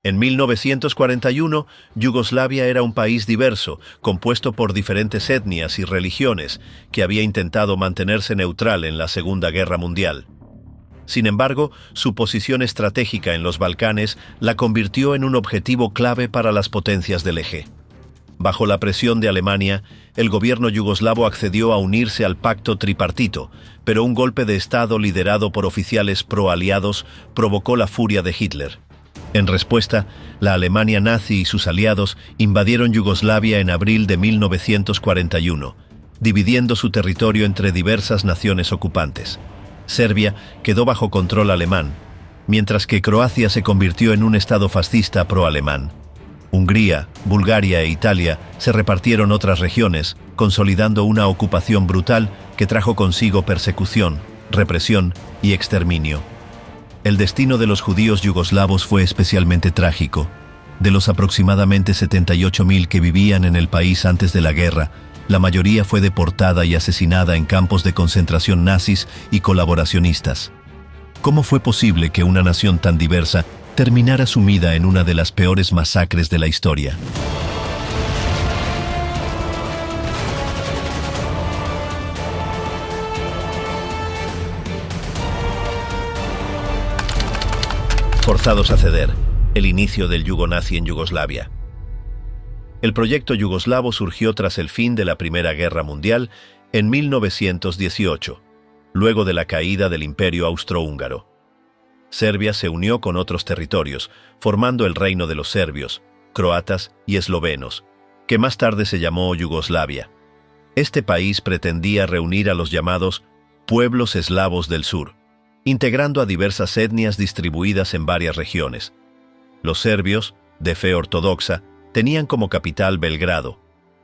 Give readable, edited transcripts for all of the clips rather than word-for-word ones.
En 1941, Yugoslavia era un país diverso, compuesto por diferentes etnias y religiones, que había intentado mantenerse neutral en la Segunda Guerra Mundial. Sin embargo, su posición estratégica en los Balcanes la convirtió en un objetivo clave para las potencias del eje. Bajo la presión de Alemania, el gobierno yugoslavo accedió a unirse al pacto tripartito, pero un golpe de Estado liderado por oficiales pro-aliados provocó la furia de Hitler. En respuesta, la Alemania nazi y sus aliados invadieron Yugoslavia en abril de 1941, dividiendo su territorio entre diversas naciones ocupantes. Serbia quedó bajo control alemán, mientras que Croacia se convirtió en un estado fascista pro-alemán. Hungría, Bulgaria e Italia se repartieron otras regiones, consolidando una ocupación brutal que trajo consigo persecución, represión y exterminio. El destino de los judíos yugoslavos fue especialmente trágico. De los aproximadamente 78.000 que vivían en el país antes de la guerra, la mayoría fue deportada y asesinada en campos de concentración nazis y colaboracionistas. ¿Cómo fue posible que una nación tan diversa terminara sumida en una de las peores masacres de la historia? Forzados a ceder, el inicio del yugonazi en Yugoslavia. El proyecto yugoslavo surgió tras el fin de la Primera Guerra Mundial en 1918, luego de la caída del Imperio Austrohúngaro. Serbia se unió con otros territorios, formando el Reino de los Serbios, Croatas y Eslovenos, que más tarde se llamó Yugoslavia. Este país pretendía reunir a los llamados pueblos eslavos del sur, integrando a diversas etnias distribuidas en varias regiones. Los serbios, de fe ortodoxa, tenían como capital Belgrado.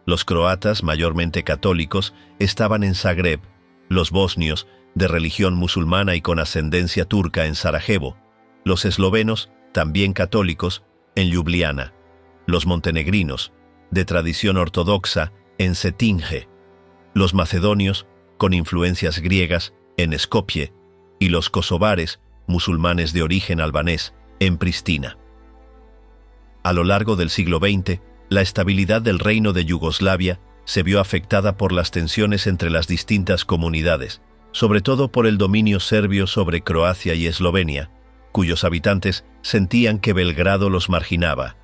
Los croatas, mayormente católicos, estaban en Zagreb. Los bosnios, de religión musulmana y con ascendencia turca, en Sarajevo. Los eslovenos, también católicos, en Ljubljana. Los montenegrinos, de tradición ortodoxa, en Cetinje. Los macedonios, con influencias griegas, en Skopje, y los kosovares, musulmanes de origen albanés, en Pristina. A lo largo del siglo XX, la estabilidad del Reino de Yugoslavia se vio afectada por las tensiones entre las distintas comunidades, sobre todo por el dominio serbio sobre Croacia y Eslovenia, cuyos habitantes sentían que Belgrado los marginaba.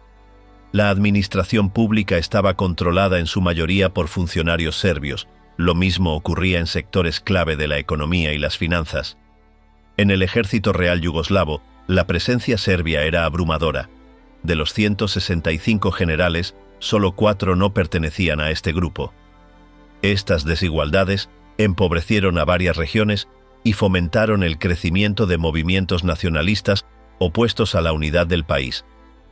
La administración pública estaba controlada en su mayoría por funcionarios serbios. Lo mismo ocurría en sectores clave de la economía y las finanzas. En el ejército real yugoslavo, la presencia serbia era abrumadora. De los 165 generales, solo 4 no pertenecían a este grupo. Estas desigualdades empobrecieron a varias regiones y fomentaron el crecimiento de movimientos nacionalistas opuestos a la unidad del país,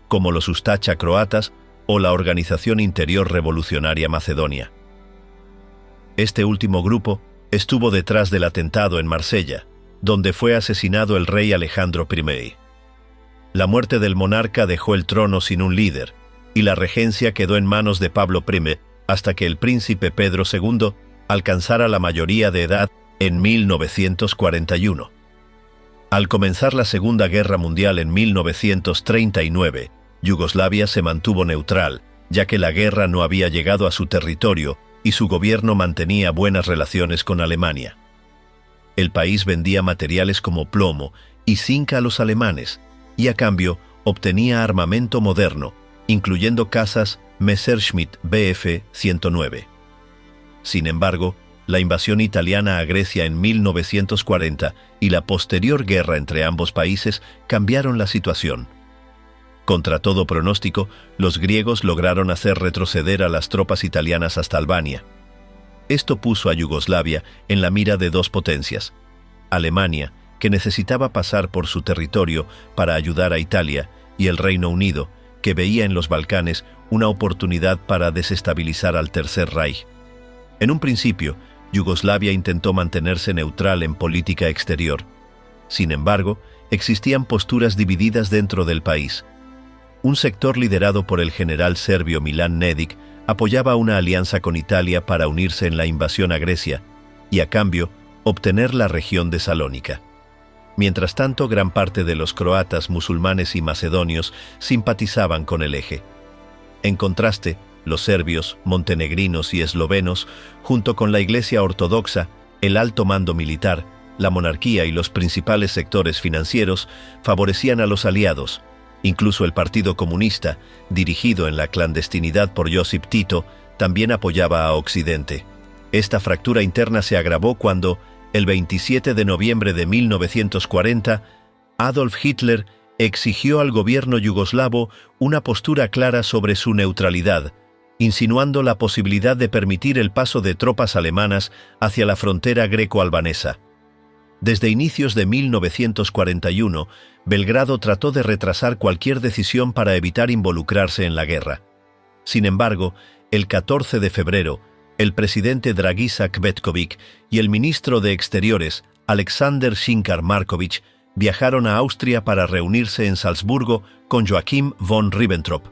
como los Ustaša croatas o la Organización Interior Revolucionaria Macedonia. Este último grupo estuvo detrás del atentado en Marsella, donde fue asesinado el rey Alejandro I. La muerte del monarca dejó el trono sin un líder, y la regencia quedó en manos de Pablo I hasta que el príncipe Pedro II alcanzara la mayoría de edad en 1941. Al comenzar la Segunda Guerra Mundial en 1939, Yugoslavia se mantuvo neutral, ya que la guerra no había llegado a su territorio y su gobierno mantenía buenas relaciones con Alemania. El país vendía materiales como plomo y zinc a los alemanes, y a cambio obtenía armamento moderno, incluyendo cazas Messerschmitt Bf 109. Sin embargo, la invasión italiana a Grecia en 1940 y la posterior guerra entre ambos países cambiaron la situación. Contra todo pronóstico, los griegos lograron hacer retroceder a las tropas italianas hasta Albania. Esto puso a Yugoslavia en la mira de dos potencias: Alemania, que necesitaba pasar por su territorio para ayudar a Italia, y el Reino Unido, que veía en los Balcanes una oportunidad para desestabilizar al Tercer Reich. En un principio, Yugoslavia intentó mantenerse neutral en política exterior. Sin embargo, existían posturas divididas dentro del país. Un sector liderado por el general serbio Milan Nedic apoyaba una alianza con Italia para unirse en la invasión a Grecia y, a cambio, obtener la región de Salónica. Mientras tanto, gran parte de los croatas, musulmanes y macedonios simpatizaban con el eje. En contraste, los serbios, montenegrinos y eslovenos, junto con la Iglesia ortodoxa, el alto mando militar, la monarquía y los principales sectores financieros, favorecían a los aliados. Incluso el Partido Comunista, dirigido en la clandestinidad por Josip Tito, también apoyaba a Occidente. Esta fractura interna se agravó cuando, el 27 de noviembre de 1940, Adolf Hitler exigió al gobierno yugoslavo una postura clara sobre su neutralidad, insinuando la posibilidad de permitir el paso de tropas alemanas hacia la frontera greco-albanesa. Desde inicios de 1941, Belgrado trató de retrasar cualquier decisión para evitar involucrarse en la guerra. Sin embargo, el 14 de febrero, el presidente Dragiša Cvetković y el ministro de Exteriores, Aleksandar Šinčar Marković, viajaron a Austria para reunirse en Salzburgo con Joachim von Ribbentrop,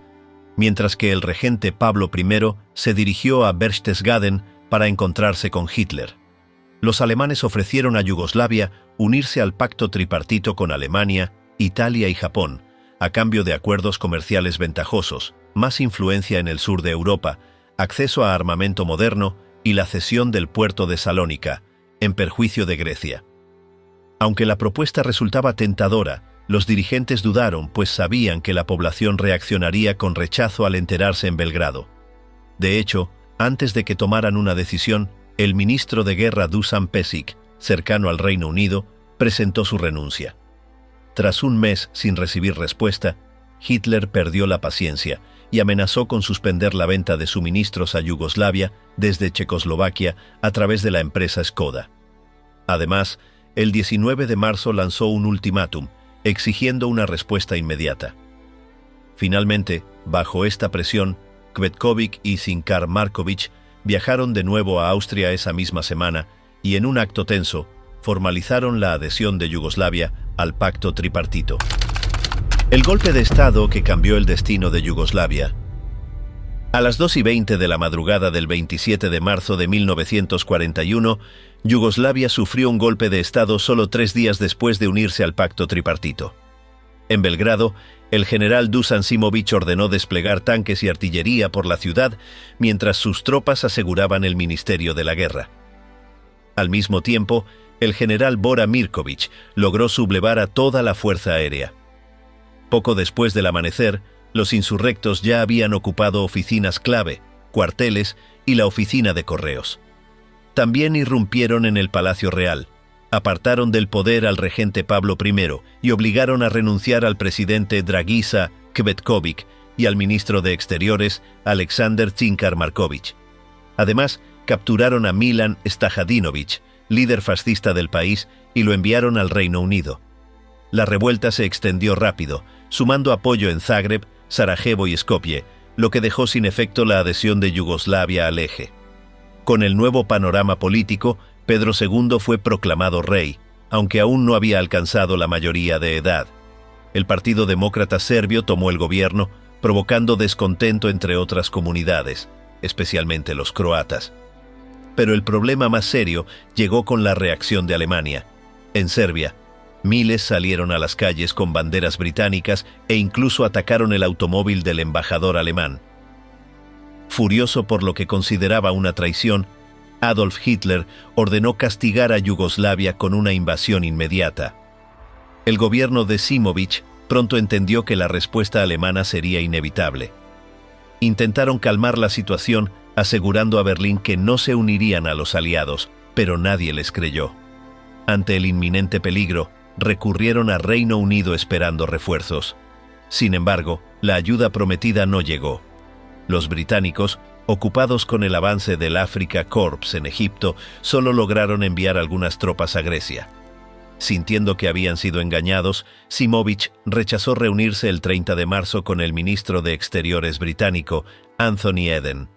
mientras que el regente Pablo I se dirigió a Berchtesgaden para encontrarse con Hitler. Los alemanes ofrecieron a Yugoslavia unirse al pacto tripartito con Alemania, Italia y Japón, a cambio de acuerdos comerciales ventajosos, más influencia en el sur de Europa, acceso a armamento moderno y la cesión del puerto de Salónica, en perjuicio de Grecia. Aunque la propuesta resultaba tentadora, los dirigentes dudaron, pues sabían que la población reaccionaría con rechazo al enterarse en Belgrado. De hecho, antes de que tomaran una decisión, el ministro de Guerra Dušan Pešić, cercano al Reino Unido, presentó su renuncia. Tras un mes sin recibir respuesta, Hitler perdió la paciencia y amenazó con suspender la venta de suministros a Yugoslavia desde Checoslovaquia a través de la empresa Škoda. Además, el 19 de marzo lanzó un ultimátum, exigiendo una respuesta inmediata. Finalmente, bajo esta presión, Cvetković y Šinčar Marković viajaron de nuevo a Austria esa misma semana y en un acto tenso, formalizaron la adhesión de Yugoslavia al pacto tripartito. El golpe de Estado que cambió el destino de Yugoslavia. A las 2:20 de la madrugada del 27 de marzo de 1941, Yugoslavia sufrió un golpe de Estado solo 3 días después de unirse al pacto tripartito. En Belgrado, el general Dušan Šimović ordenó desplegar tanques y artillería por la ciudad, mientras sus tropas aseguraban el Ministerio de la Guerra. Al mismo tiempo, el general Bora Mirković logró sublevar a toda la fuerza aérea. Poco después del amanecer, los insurrectos ya habían ocupado oficinas clave, cuarteles y la oficina de correos. También irrumpieron en el Palacio Real, apartaron del poder al regente Pablo I y obligaron a renunciar al presidente Dragiša Cvetković y al ministro de Exteriores Aleksandar Šinčar Marković. Además, capturaron a Milan Stajadinović, líder fascista del país, y lo enviaron al Reino Unido. La revuelta se extendió rápido, sumando apoyo en Zagreb, Sarajevo y Skopje, lo que dejó sin efecto la adhesión de Yugoslavia al eje. Con el nuevo panorama político, Pedro II fue proclamado rey, aunque aún no había alcanzado la mayoría de edad. El Partido Demócrata Serbio tomó el gobierno, provocando descontento entre otras comunidades, especialmente los croatas. Pero el problema más serio llegó con la reacción de Alemania. En Serbia, miles salieron a las calles con banderas británicas e incluso atacaron el automóvil del embajador alemán. Furioso por lo que consideraba una traición, Adolf Hitler ordenó castigar a Yugoslavia con una invasión inmediata. El gobierno de Šimović pronto entendió que la respuesta alemana sería inevitable. Intentaron calmar la situación, asegurando a Berlín que no se unirían a los aliados, pero nadie les creyó. Ante el inminente peligro, recurrieron a Reino Unido esperando refuerzos. Sin embargo, la ayuda prometida no llegó. Los británicos, ocupados con el avance del Afrika Korps en Egipto, solo lograron enviar algunas tropas a Grecia. Sintiendo que habían sido engañados, Šimović rechazó reunirse el 30 de marzo con el ministro de Exteriores británico, Anthony Eden.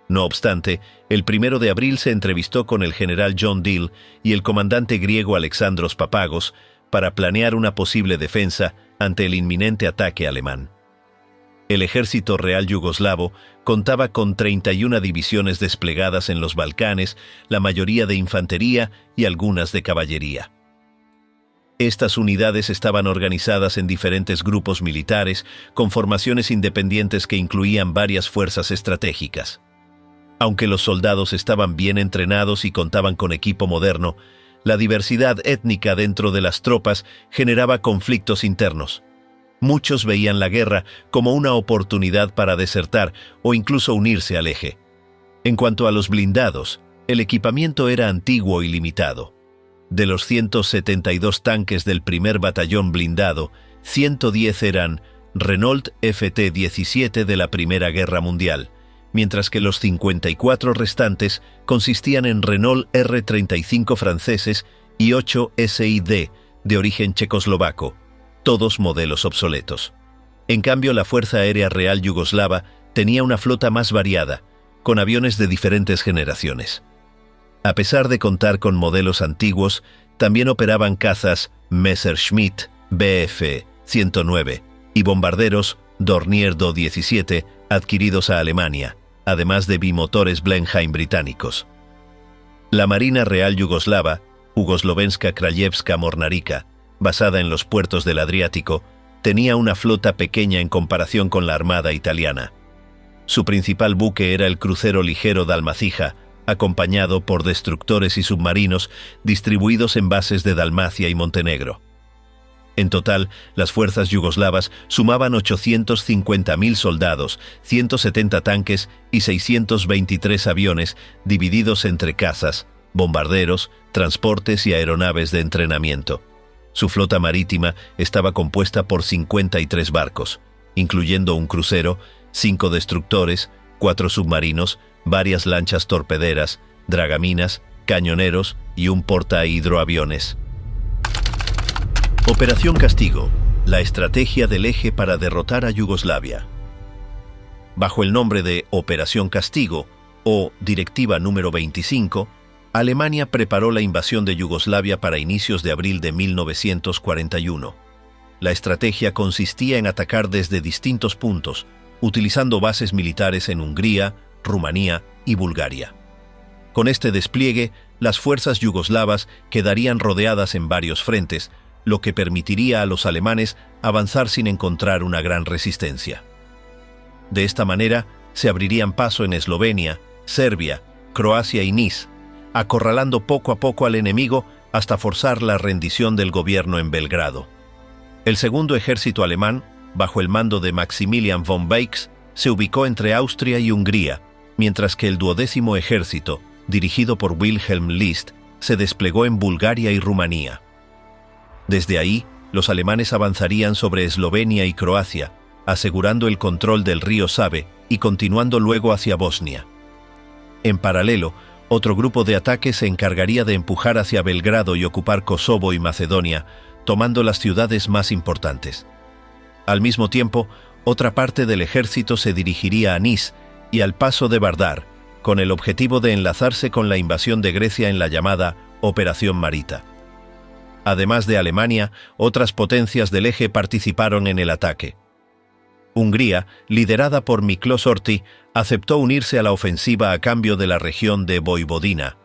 No obstante, el 1 de abril se entrevistó con el general John Dill y el comandante griego Alexandros Papagos para planear una posible defensa ante el inminente ataque alemán. El ejército real yugoslavo contaba con 31 divisiones desplegadas en los Balcanes, la mayoría de infantería y algunas de caballería. Estas unidades estaban organizadas en diferentes grupos militares, con formaciones independientes que incluían varias fuerzas estratégicas. Aunque los soldados estaban bien entrenados y contaban con equipo moderno, la diversidad étnica dentro de las tropas generaba conflictos internos. Muchos veían la guerra como una oportunidad para desertar o incluso unirse al eje. En cuanto a los blindados, el equipamiento era antiguo y limitado. De los 172 tanques del primer batallón blindado, 110 eran Renault FT-17 de la Primera Guerra Mundial, mientras que los 54 restantes consistían en Renault R-35 franceses y 8 SID de origen checoslovaco, todos modelos obsoletos. En cambio, la Fuerza Aérea Real Yugoslava tenía una flota más variada, con aviones de diferentes generaciones. A pesar de contar con modelos antiguos, también operaban cazas Messerschmitt Bf-109 y bombarderos Dornier Do-17 adquiridos a Alemania, además de bimotores Blenheim británicos. La Marina Real Yugoslava, Jugoslovenska Krajewska Mornarica, basada en los puertos del Adriático, tenía una flota pequeña en comparación con la Armada italiana. Su principal buque era el crucero ligero Dalmacija, acompañado por destructores y submarinos distribuidos en bases de Dalmacia y Montenegro. En total, las fuerzas yugoslavas sumaban 850.000 soldados, 170 tanques y 623 aviones divididos entre cazas, bombarderos, transportes y aeronaves de entrenamiento. Su flota marítima estaba compuesta por 53 barcos, incluyendo un crucero, 5 destructores, 4 submarinos, varias lanchas torpederas, dragaminas, cañoneros y un portahidroaviones. Operación Castigo, la estrategia del eje para derrotar a Yugoslavia. Bajo el nombre de Operación Castigo, o Directiva número 25, Alemania preparó la invasión de Yugoslavia para inicios de abril de 1941. La estrategia consistía en atacar desde distintos puntos, utilizando bases militares en Hungría, Rumanía y Bulgaria. Con este despliegue, las fuerzas yugoslavas quedarían rodeadas en varios frentes, lo que permitiría a los alemanes avanzar sin encontrar una gran resistencia. De esta manera, se abrirían paso en Eslovenia, Serbia, Croacia y Niš, acorralando poco a poco al enemigo hasta forzar la rendición del gobierno en Belgrado. El segundo ejército alemán, bajo el mando de Maximilian von Beix, se ubicó entre Austria y Hungría, mientras que el 12º ejército, dirigido por Wilhelm List, se desplegó en Bulgaria y Rumanía. Desde ahí, los alemanes avanzarían sobre Eslovenia y Croacia, asegurando el control del río Save y continuando luego hacia Bosnia. En paralelo, otro grupo de ataque se encargaría de empujar hacia Belgrado y ocupar Kosovo y Macedonia, tomando las ciudades más importantes. Al mismo tiempo, otra parte del ejército se dirigiría a Niš y al paso de Vardar, con el objetivo de enlazarse con la invasión de Grecia en la llamada Operación Marita. Además de Alemania, otras potencias del eje participaron en el ataque. Hungría, liderada por Miklós Horthy, aceptó unirse a la ofensiva a cambio de la región de Voivodina.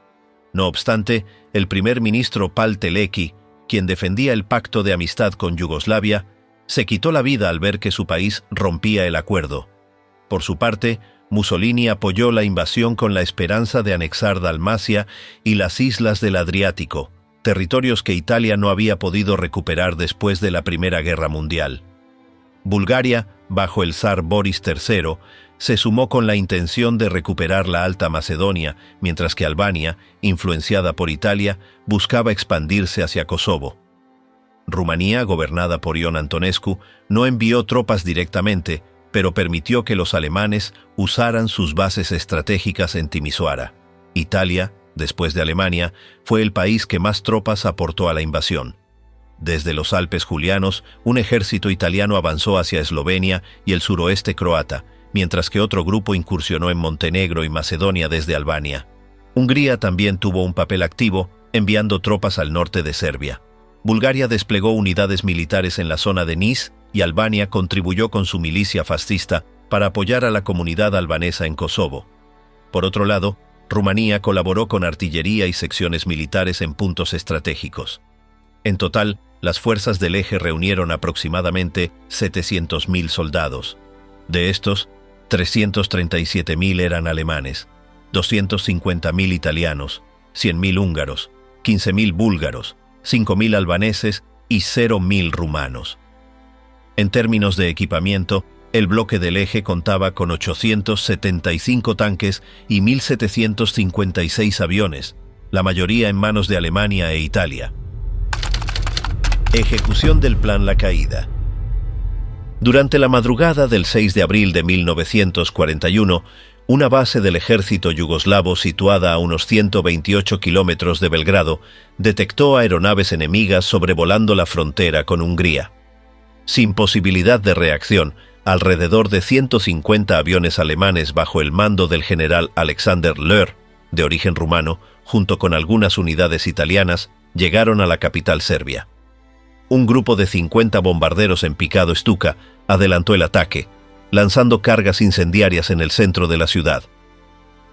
No obstante, el primer ministro Pál Teleki, quien defendía el pacto de amistad con Yugoslavia, se quitó la vida al ver que su país rompía el acuerdo. Por su parte, Mussolini apoyó la invasión con la esperanza de anexar Dalmacia y las islas del Adriático, territorios que Italia no había podido recuperar después de la Primera Guerra Mundial. Bulgaria, bajo el zar Boris III, se sumó con la intención de recuperar la Alta Macedonia, mientras que Albania, influenciada por Italia, buscaba expandirse hacia Kosovo. Rumanía, gobernada por Ion Antonescu, no envió tropas directamente, pero permitió que los alemanes usaran sus bases estratégicas en Timisoara. Italia, después de Alemania, fue el país que más tropas aportó a la invasión. Desde los Alpes Julianos, un ejército italiano avanzó hacia Eslovenia y el suroeste croata, mientras que otro grupo incursionó en Montenegro y Macedonia desde Albania. Hungría también tuvo un papel activo, enviando tropas al norte de Serbia. Bulgaria desplegó unidades militares en la zona de Niš y Albania contribuyó con su milicia fascista para apoyar a la comunidad albanesa en Kosovo. Por otro lado, Rumanía colaboró con artillería y secciones militares en puntos estratégicos. En total, las fuerzas del eje reunieron aproximadamente 700.000 soldados. De estos, 337.000 eran alemanes, 250.000 italianos, 100.000 húngaros, 15.000 búlgaros, 5.000 albaneses y 0.000 rumanos. En términos de equipamiento, el bloque del eje contaba con 875 tanques y 1.756 aviones, la mayoría en manos de Alemania e Italia. Ejecución del Plan La Caída. Durante la madrugada del 6 de abril de 1941, una base del ejército yugoslavo situada a unos 128 kilómetros de Belgrado detectó aeronaves enemigas sobrevolando la frontera con Hungría. Sin posibilidad de reacción, alrededor de 150 aviones alemanes bajo el mando del general Alexander Löhr, de origen rumano, junto con algunas unidades italianas, llegaron a la capital serbia. Un grupo de 50 bombarderos en picado Stuka adelantó el ataque, lanzando cargas incendiarias en el centro de la ciudad.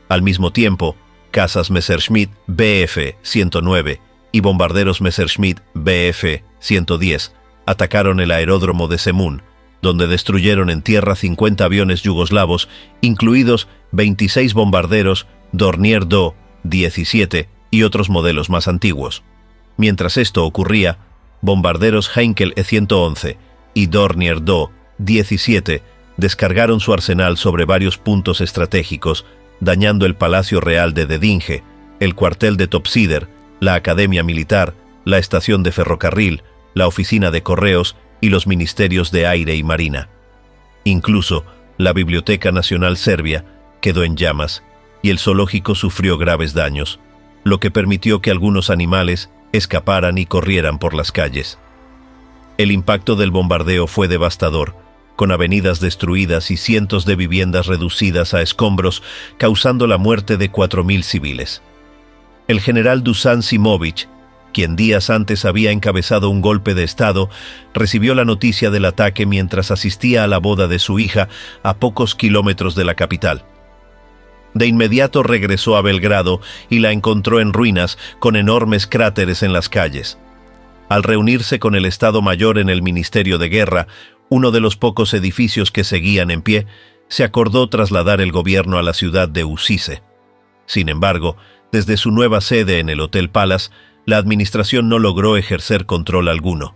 Al mismo tiempo, cazas Messerschmitt Bf-109 y bombarderos Messerschmitt Bf-110 atacaron el aeródromo de Zemun, donde destruyeron en tierra 50 aviones yugoslavos, incluidos 26 bombarderos Dornier Do-17 y otros modelos más antiguos. Mientras esto ocurría, bombarderos Heinkel E-111 y Dornier Do-17 descargaron su arsenal sobre varios puntos estratégicos, dañando el Palacio Real de Dedinje, el cuartel de Topsider, la Academia Militar, la estación de ferrocarril, la oficina de correos y los ministerios de aire y marina. Incluso la Biblioteca Nacional Serbia quedó en llamas y el zoológico sufrió graves daños, lo que permitió que algunos animales escaparan y corrieran por las calles. El impacto del bombardeo fue devastador, con avenidas destruidas y cientos de viviendas reducidas a escombros, causando la muerte de 4.000 civiles. El general Dusan Simovic, quien días antes había encabezado un golpe de Estado, recibió la noticia del ataque mientras asistía a la boda de su hija a pocos kilómetros de la capital. De inmediato regresó a Belgrado y la encontró en ruinas, con enormes cráteres en las calles. Al reunirse con el Estado Mayor en el Ministerio de Guerra, uno de los pocos edificios que seguían en pie, se acordó trasladar el gobierno a la ciudad de Usice. Sin embargo, desde su nueva sede en el Hotel Palace, la administración no logró ejercer control alguno.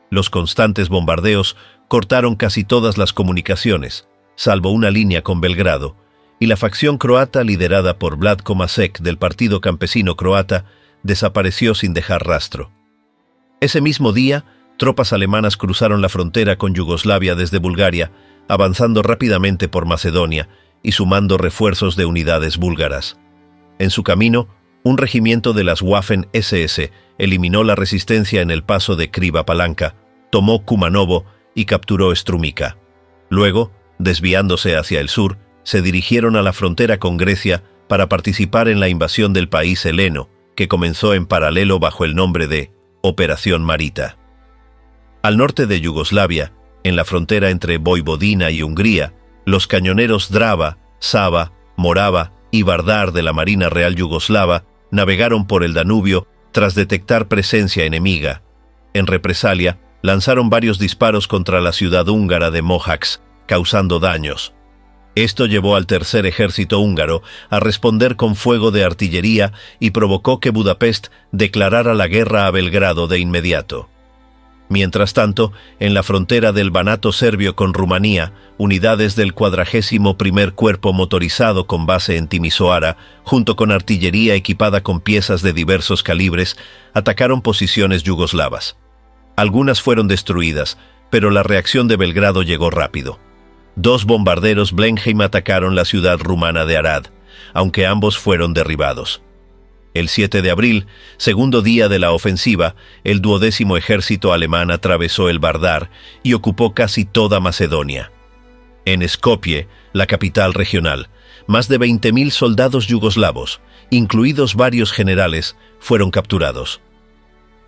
Los constantes bombardeos cortaron casi todas las comunicaciones, salvo una línea con Belgrado, y la facción croata liderada por Vlatko Masek del Partido Campesino Croata desapareció sin dejar rastro. Ese mismo día, tropas alemanas cruzaron la frontera con Yugoslavia desde Bulgaria, avanzando rápidamente por Macedonia y sumando refuerzos de unidades búlgaras. En su camino, un regimiento de las Waffen-SS eliminó la resistencia en el paso de Kriva Palanka, tomó Kumanovo y capturó Strumica. Luego, desviándose hacia el sur, se dirigieron a la frontera con Grecia para participar en la invasión del país heleno, que comenzó en paralelo bajo el nombre de Operación Marita. Al norte de Yugoslavia, en la frontera entre Voivodina y Hungría, los cañoneros Drava, Sava, Morava y Vardar de la Marina Real Yugoslava navegaron por el Danubio tras detectar presencia enemiga. En represalia, lanzaron varios disparos contra la ciudad húngara de Mohacs, causando daños. Esto llevó al tercer ejército húngaro a responder con fuego de artillería y provocó que Budapest declarara la guerra a Belgrado de inmediato. Mientras tanto, en la frontera del Banato serbio con Rumanía, unidades del 41º Cuerpo Motorizado con base en Timisoara, junto con artillería equipada con piezas de diversos calibres, atacaron posiciones yugoslavas. Algunas fueron destruidas, pero la reacción de Belgrado llegó rápido. 2 bombarderos Blenheim atacaron la ciudad rumana de Arad, aunque ambos fueron derribados. El 7 de abril, segundo día de la ofensiva, el 12º ejército alemán atravesó el Vardar y ocupó casi toda Macedonia. En Skopje, la capital regional, más de 20.000 soldados yugoslavos, incluidos varios generales, fueron capturados.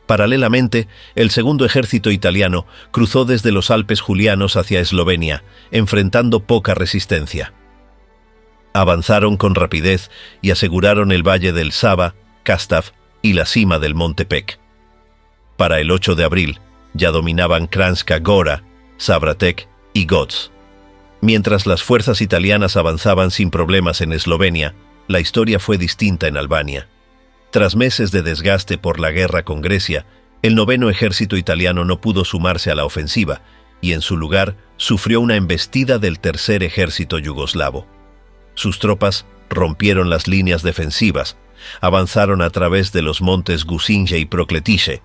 Paralelamente, el segundo ejército italiano cruzó desde los Alpes Julianos hacia Eslovenia, enfrentando poca resistencia. Avanzaron con rapidez y aseguraron el valle del Sava, Kastav y la cima del Monte Pek. Para el 8 de abril, ya dominaban Kranjska Gora, Sabratek y Goc. Mientras las fuerzas italianas avanzaban sin problemas en Eslovenia, la historia fue distinta en Albania. Tras meses de desgaste por la guerra con Grecia, el 9º ejército italiano no pudo sumarse a la ofensiva y en su lugar sufrió una embestida del tercer ejército yugoslavo. Sus tropas rompieron las líneas defensivas, avanzaron a través de los montes Gusinje y Prokletice,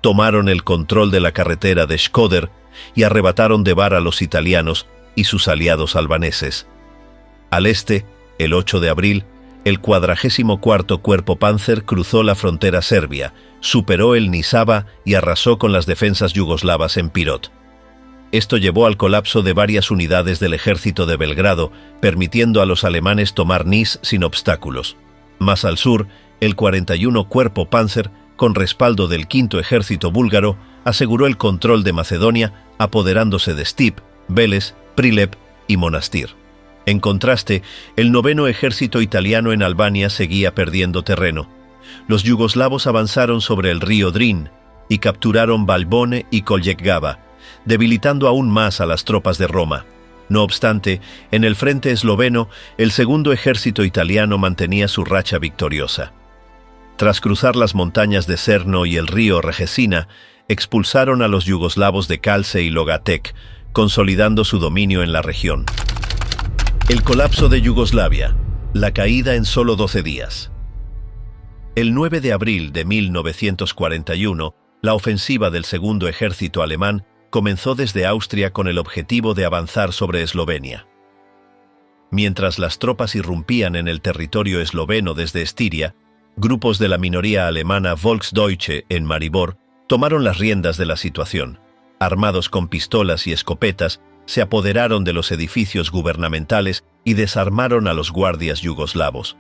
tomaron el control de la carretera de Shkodër y arrebataron de Bar a los italianos y sus aliados albaneses. Al este, el 8 de abril, el 44º Cuerpo Panzer cruzó la frontera serbia, superó el Nisava y arrasó con las defensas yugoslavas en Pirot. Esto llevó al colapso de varias unidades del ejército de Belgrado, permitiendo a los alemanes tomar Nis sin obstáculos. Más al sur, el 41 Cuerpo Panzer, con respaldo del 5º ejército búlgaro, aseguró el control de Macedonia, apoderándose de Stip, Veles, Prilep y Monastir. En contraste, el 9º ejército italiano en Albania seguía perdiendo terreno. Los yugoslavos avanzaron sobre el río Drin y capturaron Valbone y Koljegava, debilitando aún más a las tropas de Roma. No obstante, en el frente esloveno, el 2º ejército italiano mantenía su racha victoriosa. Tras cruzar las montañas de Cerno y el río Regesina, expulsaron a los yugoslavos de Kalce y Logatec, consolidando su dominio en la región. El colapso de Yugoslavia, la caída en solo 12 días. El 9 de abril de 1941, la ofensiva del 2º ejército alemán comenzó desde Austria con el objetivo de avanzar sobre Eslovenia. Mientras las tropas irrumpían en el territorio esloveno desde Estiria, grupos de la minoría alemana Volksdeutsche en Maribor tomaron las riendas de la situación. Armados con pistolas y escopetas, se apoderaron de los edificios gubernamentales y desarmaron a los guardias yugoslavos.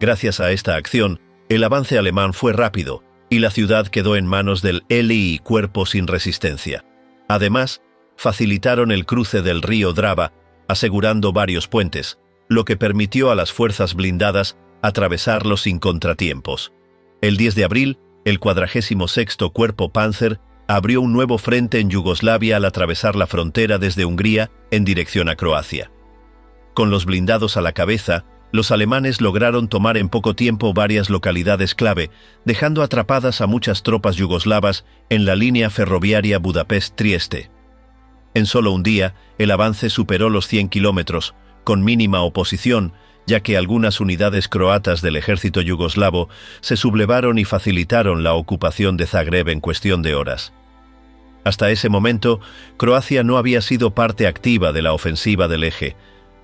Gracias a esta acción, el avance alemán fue rápido y la ciudad quedó en manos del LI Cuerpo sin resistencia. Además, facilitaron el cruce del río Drava, asegurando varios puentes, lo que permitió a las fuerzas blindadas atravesarlo sin contratiempos. El 10 de abril, el 46º Cuerpo Panzer abrió un nuevo frente en Yugoslavia al atravesar la frontera desde Hungría en dirección a Croacia. Con los blindados a la cabeza, los alemanes lograron tomar en poco tiempo varias localidades clave, dejando atrapadas a muchas tropas yugoslavas en la línea ferroviaria Budapest-Trieste. En solo un día, el avance superó los 100 kilómetros, con mínima oposición, ya que algunas unidades croatas del ejército yugoslavo se sublevaron y facilitaron la ocupación de Zagreb en cuestión de horas. Hasta ese momento, Croacia no había sido parte activa de la ofensiva del Eje,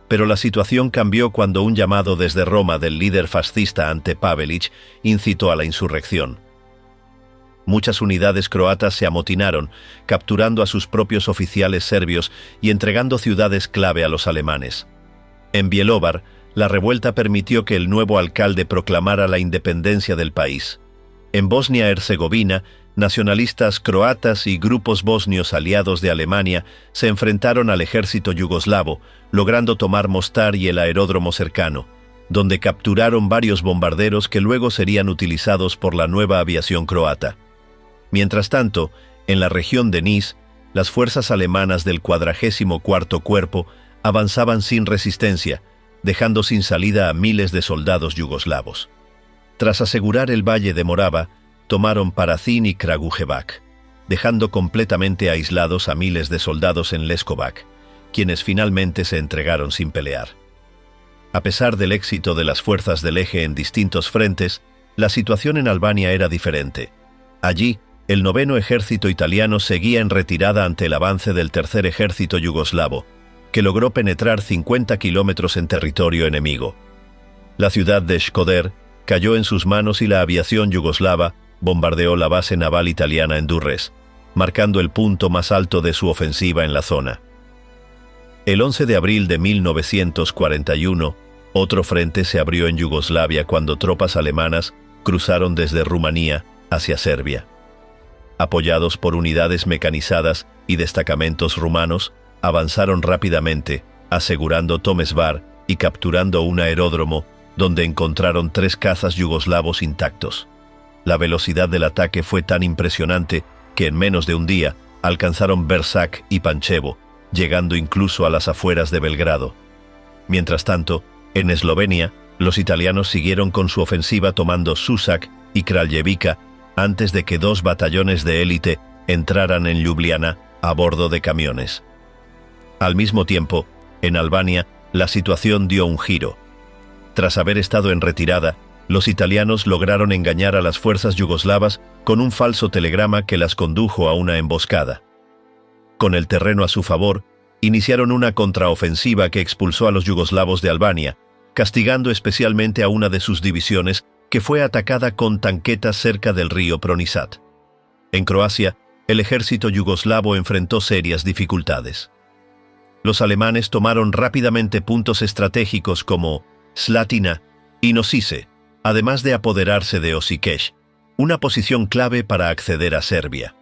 pero la situación cambió cuando un llamado desde Roma del líder fascista Ante Pavelić incitó a la insurrección. Muchas unidades croatas se amotinaron, capturando a sus propios oficiales serbios y entregando ciudades clave a los alemanes. En Bjelovar, la revuelta permitió que el nuevo alcalde proclamara la independencia del país. En Bosnia-Herzegovina, nacionalistas croatas y grupos bosnios aliados de Alemania se enfrentaron al ejército yugoslavo, logrando tomar Mostar y el aeródromo cercano, donde capturaron varios bombarderos que luego serían utilizados por la nueva aviación croata. Mientras tanto, en la región de Nis, las fuerzas alemanas del 44º Cuerpo avanzaban sin resistencia, dejando sin salida a miles de soldados yugoslavos. Tras asegurar el valle de Morava, tomaron Paracin y Kragujevac, dejando completamente aislados a miles de soldados en Leskovac, quienes finalmente se entregaron sin pelear. A pesar del éxito de las fuerzas del Eje en distintos frentes, la situación en Albania era diferente. Allí, el 9º ejército italiano seguía en retirada ante el avance del tercer ejército yugoslavo, que logró penetrar 50 kilómetros en territorio enemigo. La ciudad de Shkodër cayó en sus manos y la aviación yugoslava bombardeó la base naval italiana en Durrës, marcando el punto más alto de su ofensiva en la zona. El 11 de abril de 1941, otro frente se abrió en Yugoslavia cuando tropas alemanas cruzaron desde Rumanía hacia Serbia. Apoyados por unidades mecanizadas y destacamentos rumanos, avanzaron rápidamente, asegurando Tomisvar y capturando un aeródromo donde encontraron 3 cazas yugoslavos intactos. La velocidad del ataque fue tan impresionante que en menos de un día alcanzaron Bersak y Pančevo, llegando incluso a las afueras de Belgrado. Mientras tanto, en Eslovenia, los italianos siguieron con su ofensiva tomando Susak y Kraljevica antes de que 2 batallones de élite entraran en Ljubljana a bordo de camiones. Al mismo tiempo, en Albania, la situación dio un giro. Tras haber estado en retirada, los italianos lograron engañar a las fuerzas yugoslavas con un falso telegrama que las condujo a una emboscada. Con el terreno a su favor, iniciaron una contraofensiva que expulsó a los yugoslavos de Albania, castigando especialmente a una de sus divisiones que fue atacada con tanquetas cerca del río Pronisat. En Croacia, el ejército yugoslavo enfrentó serias dificultades. Los alemanes tomaron rápidamente puntos estratégicos como Slatina y Nosice, además de apoderarse de Osijek, una posición clave para acceder a Serbia.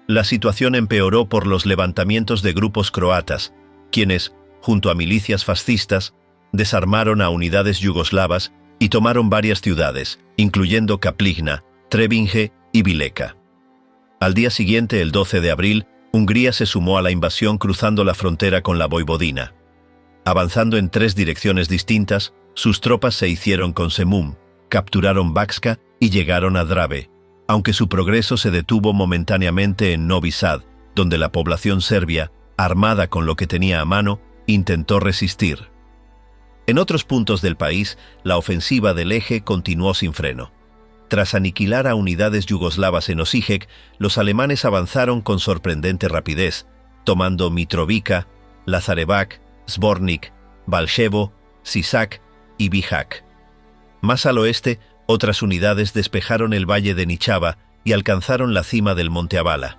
La situación empeoró por los levantamientos de grupos croatas, quienes, junto a milicias fascistas, desarmaron a unidades yugoslavas y tomaron varias ciudades, incluyendo Kapljina, Trebinje y Vileka. Al día siguiente, el 12 de abril, Hungría se sumó a la invasión cruzando la frontera con la Voivodina. Avanzando en 3 direcciones distintas, sus tropas se hicieron con Semum, capturaron Bačka y llegaron a Drave, aunque su progreso se detuvo momentáneamente en Novi Sad, donde la población serbia, armada con lo que tenía a mano, intentó resistir. En otros puntos del país, la ofensiva del Eje continuó sin freno. Tras aniquilar a unidades yugoslavas en Osijek, los alemanes avanzaron con sorprendente rapidez, tomando Mitrovica, Lazarevac, Zvornik, Balševo, Sisak y Bihać. Más al oeste, otras unidades despejaron el valle de Nichava y alcanzaron la cima del Monte Avala.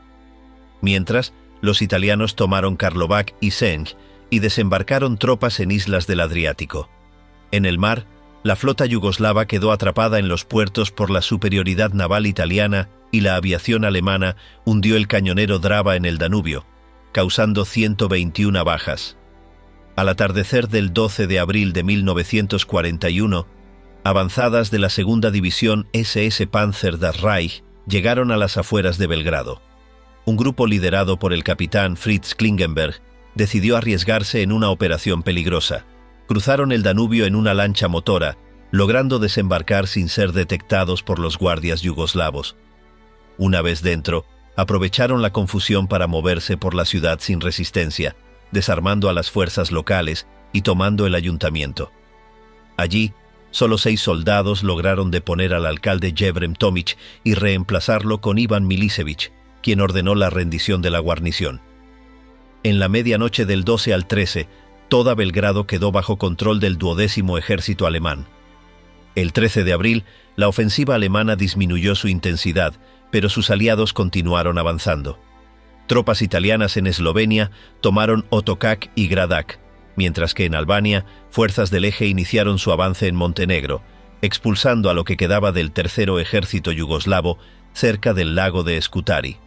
Mientras, los italianos tomaron Karlovac y Senj y desembarcaron tropas en islas del Adriático. En el mar, la flota yugoslava quedó atrapada en los puertos por la superioridad naval italiana y la aviación alemana hundió el cañonero Drava en el Danubio, causando 121 bajas. Al atardecer del 12 de abril de 1941, avanzadas de la segunda división SS Panzer das Reich llegaron a las afueras de Belgrado. Un grupo liderado por el capitán Fritz Klingenberg decidió arriesgarse en una operación peligrosa. Cruzaron el Danubio en una lancha motora, logrando desembarcar sin ser detectados por los guardias yugoslavos. Una vez dentro, aprovecharon la confusión para moverse por la ciudad sin resistencia, desarmando a las fuerzas locales y tomando el ayuntamiento. Allí, solo 6 soldados lograron deponer al alcalde Jevrem Tomić y reemplazarlo con Ivan Milicević, quien ordenó la rendición de la guarnición. En la medianoche del 12 al 13, toda Belgrado quedó bajo control del 12º ejército alemán. El 13 de abril, la ofensiva alemana disminuyó su intensidad, pero sus aliados continuaron avanzando. Tropas italianas en Eslovenia tomaron Otočak y Gradac, mientras que en Albania, fuerzas del Eje iniciaron su avance en Montenegro, expulsando a lo que quedaba del tercero ejército yugoslavo cerca del lago de Skutari.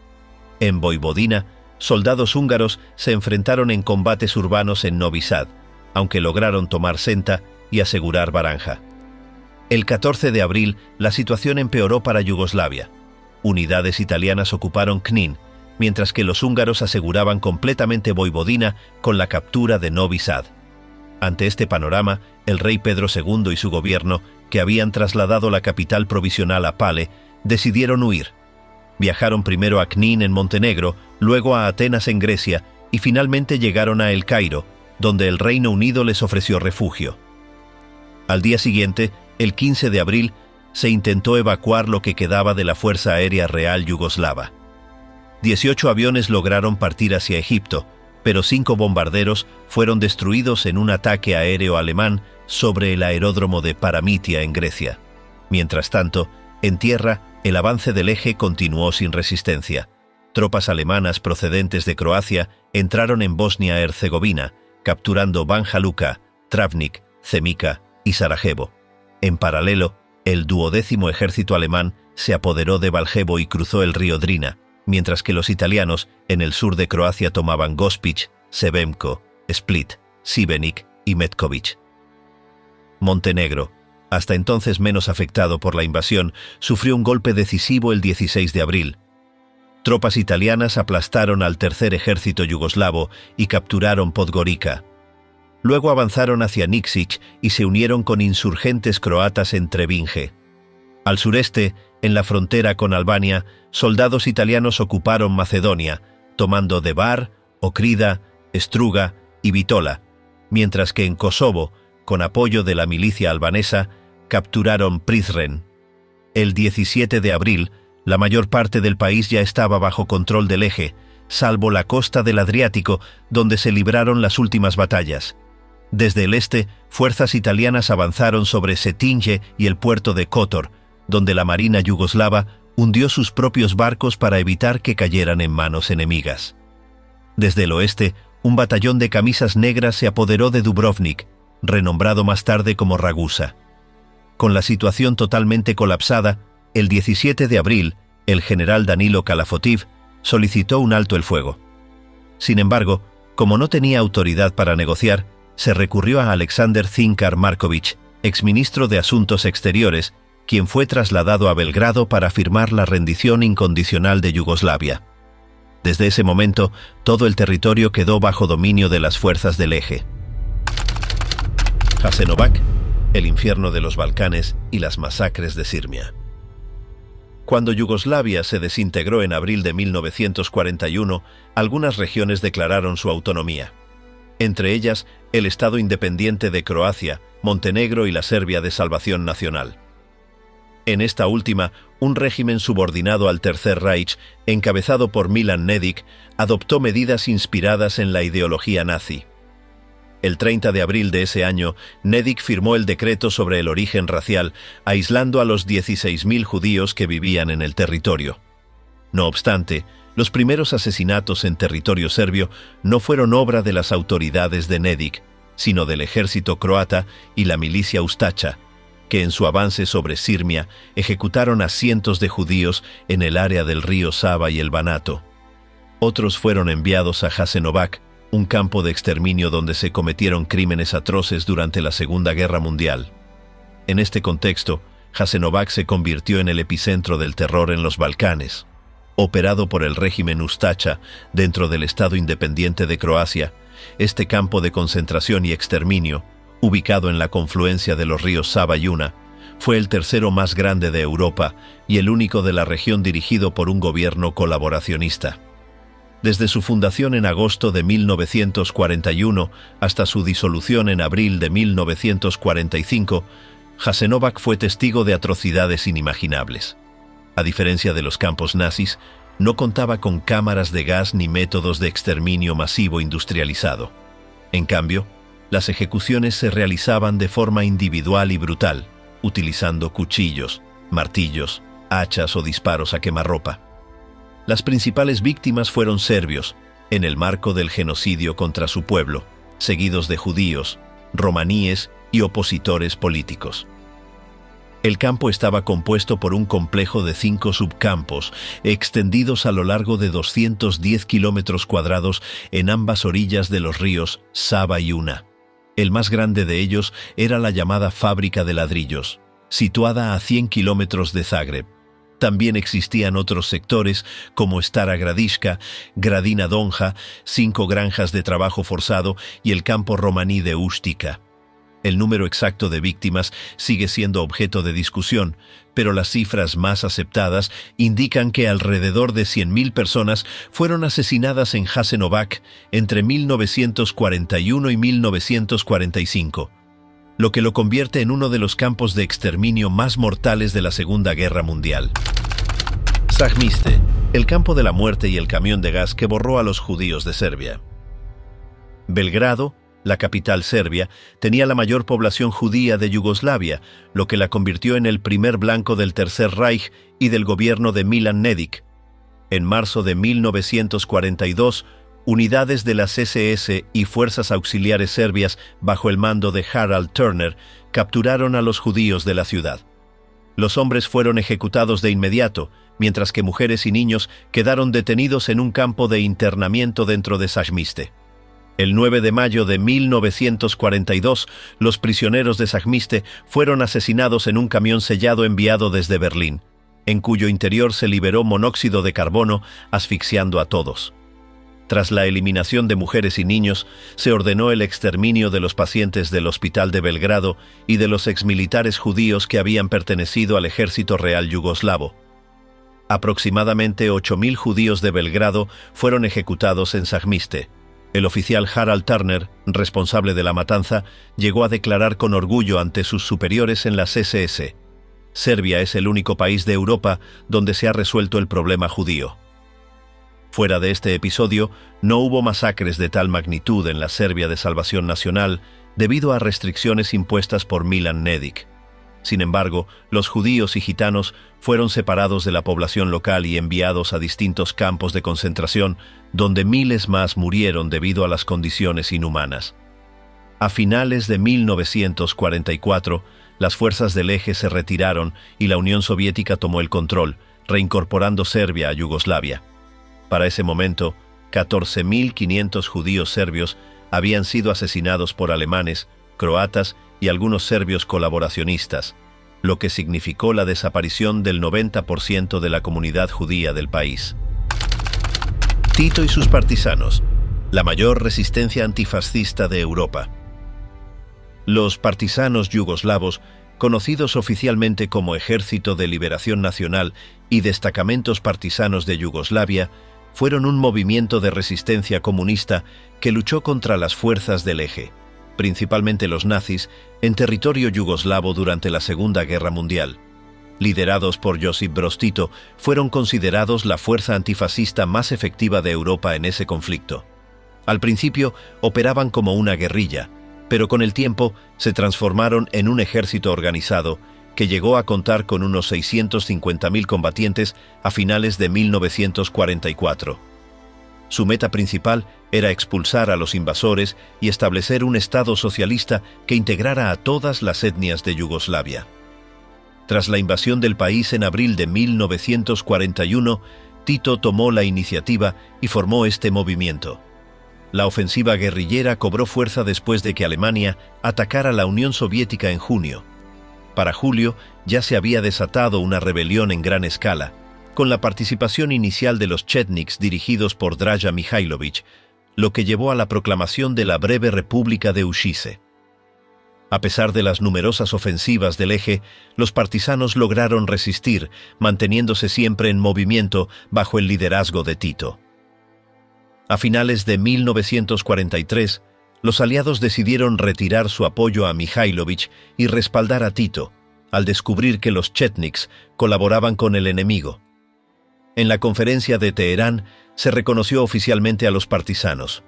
En Voivodina, soldados húngaros se enfrentaron en combates urbanos en Novi Sad, aunque lograron tomar Senta y asegurar Baranja. El 14 de abril, la situación empeoró para Yugoslavia. Unidades italianas ocuparon Knin, mientras que los húngaros aseguraban completamente Voivodina con la captura de Novi Sad. Ante este panorama, el rey Pedro II y su gobierno, que habían trasladado la capital provisional a Pale, decidieron huir. Viajaron primero a Knin en Montenegro, luego a Atenas en Grecia y finalmente llegaron a El Cairo, donde el Reino Unido les ofreció refugio. Al día siguiente, el 15 de abril, se intentó evacuar lo que quedaba de la Fuerza Aérea Real Yugoslava. 18 aviones lograron partir hacia Egipto, pero 5 bombarderos fueron destruidos en un ataque aéreo alemán sobre el aeródromo de Paramitia en Grecia. Mientras tanto, en tierra, el avance del Eje continuó sin resistencia. Tropas alemanas procedentes de Croacia entraron en Bosnia-Herzegovina, capturando Banja Luka, Travnik, Zenica y Sarajevo. En paralelo, el 12º ejército alemán se apoderó de Valjevo y cruzó el río Drina, mientras que los italianos en el sur de Croacia tomaban Gospić, Sremsko, Split, Šibenik y Metković. Montenegro, hasta entonces menos afectado por la invasión, sufrió un golpe decisivo el 16 de abril. Tropas italianas aplastaron al tercer ejército yugoslavo y capturaron Podgorica. Luego avanzaron hacia Nikšić y se unieron con insurgentes croatas en Trebinje. Al sureste, en la frontera con Albania, soldados italianos ocuparon Macedonia, tomando Debar, Okrida, Struga y Bitola, mientras que en Kosovo, con apoyo de la milicia albanesa, capturaron Prizren. El 17 de abril, la mayor parte del país ya estaba bajo control del Eje, salvo la costa del Adriático, donde se libraron las últimas batallas. Desde el este, fuerzas italianas avanzaron sobre Cetinje y el puerto de Kotor, donde la marina yugoslava hundió sus propios barcos para evitar que cayeran en manos enemigas. Desde el oeste, un batallón de camisas negras se apoderó de Dubrovnik, renombrado más tarde como Ragusa. Con la situación totalmente colapsada, el 17 de abril, el general Danilo Kalafotiv solicitó un alto el fuego. Sin embargo, como no tenía autoridad para negociar, se recurrió a Aleksandar Zinkar Marković, exministro de Asuntos Exteriores, quien fue trasladado a Belgrado para firmar la rendición incondicional de Yugoslavia. Desde ese momento, todo el territorio quedó bajo dominio de las fuerzas del Eje. Jasenovac, el infierno de los Balcanes y las masacres de Sirmia. Cuando Yugoslavia se desintegró en abril de 1941, algunas regiones declararon su autonomía. Entre ellas, el Estado independiente de Croacia, Montenegro y la Serbia de Salvación Nacional. En esta última, un régimen subordinado al Tercer Reich, encabezado por Milan Nedić, adoptó medidas inspiradas en la ideología nazi. El 30 de abril de ese año, Nedić firmó el decreto sobre el origen racial, aislando a los 16.000 judíos que vivían en el territorio. No obstante, los primeros asesinatos en territorio serbio no fueron obra de las autoridades de Nedić, sino del ejército croata y la milicia Ustaša, que en su avance sobre Sirmia ejecutaron a cientos de judíos en el área del río Sava y el Banato. Otros fueron enviados a Jasenovac, un campo de exterminio donde se cometieron crímenes atroces durante la Segunda Guerra Mundial. En este contexto, Jasenovac se convirtió en el epicentro del terror en los Balcanes. Operado por el régimen Ustaša dentro del Estado independiente de Croacia, este campo de concentración y exterminio, ubicado en la confluencia de los ríos Sava y Una, fue el tercero más grande de Europa y el único de la región dirigido por un gobierno colaboracionista. Desde su fundación en agosto de 1941 hasta su disolución en abril de 1945, Jasenovac fue testigo de atrocidades inimaginables. A diferencia de los campos nazis, no contaba con cámaras de gas ni métodos de exterminio masivo industrializado. En cambio, las ejecuciones se realizaban de forma individual y brutal, utilizando cuchillos, martillos, hachas o disparos a quemarropa. Las principales víctimas fueron serbios, en el marco del genocidio contra su pueblo, seguidos de judíos, romaníes y opositores políticos. El campo estaba compuesto por un complejo de 5 subcampos, extendidos a lo largo de 210 kilómetros cuadrados en ambas orillas de los ríos Sava y Una. El más grande de ellos era la llamada Fábrica de Ladrillos, situada a 100 kilómetros de Zagreb. También existían otros sectores como Stara Gradiška, Gradina Donja, 5 granjas de trabajo forzado y el campo romaní de Ustica. El número exacto de víctimas sigue siendo objeto de discusión, pero las cifras más aceptadas indican que alrededor de 100.000 personas fueron asesinadas en Jasenovac entre 1941 y 1945, lo que lo convierte en uno de los campos de exterminio más mortales de la Segunda Guerra Mundial. Sajmiste, el campo de la muerte y el camión de gas que borró a los judíos de Serbia. Belgrado, la capital serbia, tenía la mayor población judía de Yugoslavia, lo que la convirtió en el primer blanco del Tercer Reich y del gobierno de Milan Nedić. En marzo de 1942, unidades de las SS y fuerzas auxiliares serbias bajo el mando de Harald Turner capturaron a los judíos de la ciudad. Los hombres fueron ejecutados de inmediato, mientras que mujeres y niños quedaron detenidos en un campo de internamiento dentro de Sajmiste. El 9 de mayo de 1942, los prisioneros de Sajmiste fueron asesinados en un camión sellado enviado desde Berlín, en cuyo interior se liberó monóxido de carbono, asfixiando a todos. Tras la eliminación de mujeres y niños, se ordenó el exterminio de los pacientes del Hospital de Belgrado y de los exmilitares judíos que habían pertenecido al Ejército Real Yugoslavo. Aproximadamente 8.000 judíos de Belgrado fueron ejecutados en Sajmiste. El oficial Harald Turner, responsable de la matanza, llegó a declarar con orgullo ante sus superiores en las SS: Serbia es el único país de Europa donde se ha resuelto el problema judío. Fuera de este episodio, no hubo masacres de tal magnitud en la Serbia de Salvación Nacional debido a restricciones impuestas por Milan Nedic. Sin embargo, los judíos y gitanos fueron separados de la población local y enviados a distintos campos de concentración, donde miles más murieron debido a las condiciones inhumanas. A finales de 1944, las fuerzas del Eje se retiraron y la Unión Soviética tomó el control, reincorporando Serbia a Yugoslavia. Para ese momento, 14.500 judíos serbios habían sido asesinados por alemanes, croatas y algunos serbios colaboracionistas, lo que significó la desaparición del 90% de la comunidad judía del país. Tito y sus partisanos, la mayor resistencia antifascista de Europa. Los partisanos yugoslavos, conocidos oficialmente como Ejército de Liberación Nacional y Destacamentos Partisanos de Yugoslavia, fueron un movimiento de resistencia comunista que luchó contra las fuerzas del Eje, principalmente los nazis, en territorio yugoslavo durante la Segunda Guerra Mundial. Liderados por Josip Broz Tito, fueron considerados la fuerza antifascista más efectiva de Europa en ese conflicto. Al principio operaban como una guerrilla, pero con el tiempo se transformaron en un ejército organizado que llegó a contar con unos 650.000 combatientes a finales de 1944. Su meta principal era expulsar a los invasores y establecer un Estado socialista que integrara a todas las etnias de Yugoslavia. Tras la invasión del país en abril de 1941, Tito tomó la iniciativa y formó este movimiento. La ofensiva guerrillera cobró fuerza después de que Alemania atacara la Unión Soviética en junio. Para julio ya se había desatado una rebelión en gran escala, con la participación inicial de los Chetniks dirigidos por Draža Mihailović, lo que llevó a la proclamación de la breve República de Užice. A pesar de las numerosas ofensivas del Eje, los partisanos lograron resistir, manteniéndose siempre en movimiento bajo el liderazgo de Tito. A finales de 1943, los aliados decidieron retirar su apoyo a Mihailović y respaldar a Tito, al descubrir que los Chetniks colaboraban con el enemigo. En la conferencia de Teherán se reconoció oficialmente a los partisanos.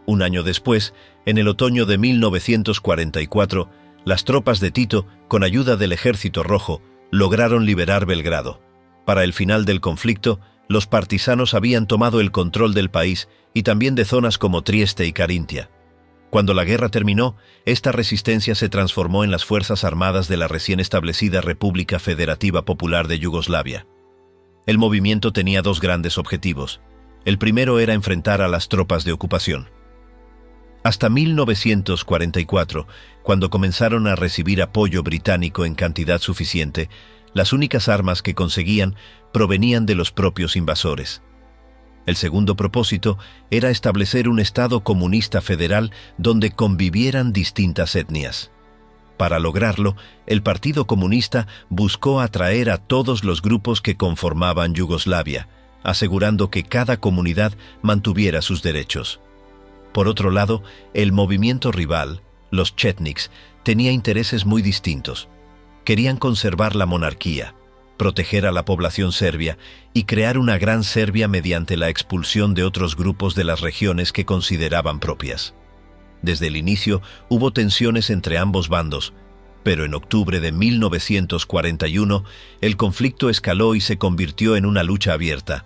Un año después, en el otoño de 1944, las tropas de Tito, con ayuda del Ejército Rojo, lograron liberar Belgrado. Para el final del conflicto, los partisanos habían tomado el control del país y también de zonas como Trieste y Carintia. Cuando la guerra terminó, esta resistencia se transformó en las Fuerzas Armadas de la recién establecida República Federativa Popular de Yugoslavia. El movimiento tenía dos grandes objetivos. El primero era enfrentar a las tropas de ocupación. Hasta 1944, cuando comenzaron a recibir apoyo británico en cantidad suficiente, las únicas armas que conseguían provenían de los propios invasores. El segundo propósito era establecer un Estado comunista federal donde convivieran distintas etnias. Para lograrlo, el Partido Comunista buscó atraer a todos los grupos que conformaban Yugoslavia, asegurando que cada comunidad mantuviera sus derechos. Por otro lado, el movimiento rival, los Chetniks, tenía intereses muy distintos. Querían conservar la monarquía, proteger a la población serbia y crear una gran Serbia mediante la expulsión de otros grupos de las regiones que consideraban propias. Desde el inicio hubo tensiones entre ambos bandos, pero en octubre de 1941 el conflicto escaló y se convirtió en una lucha abierta.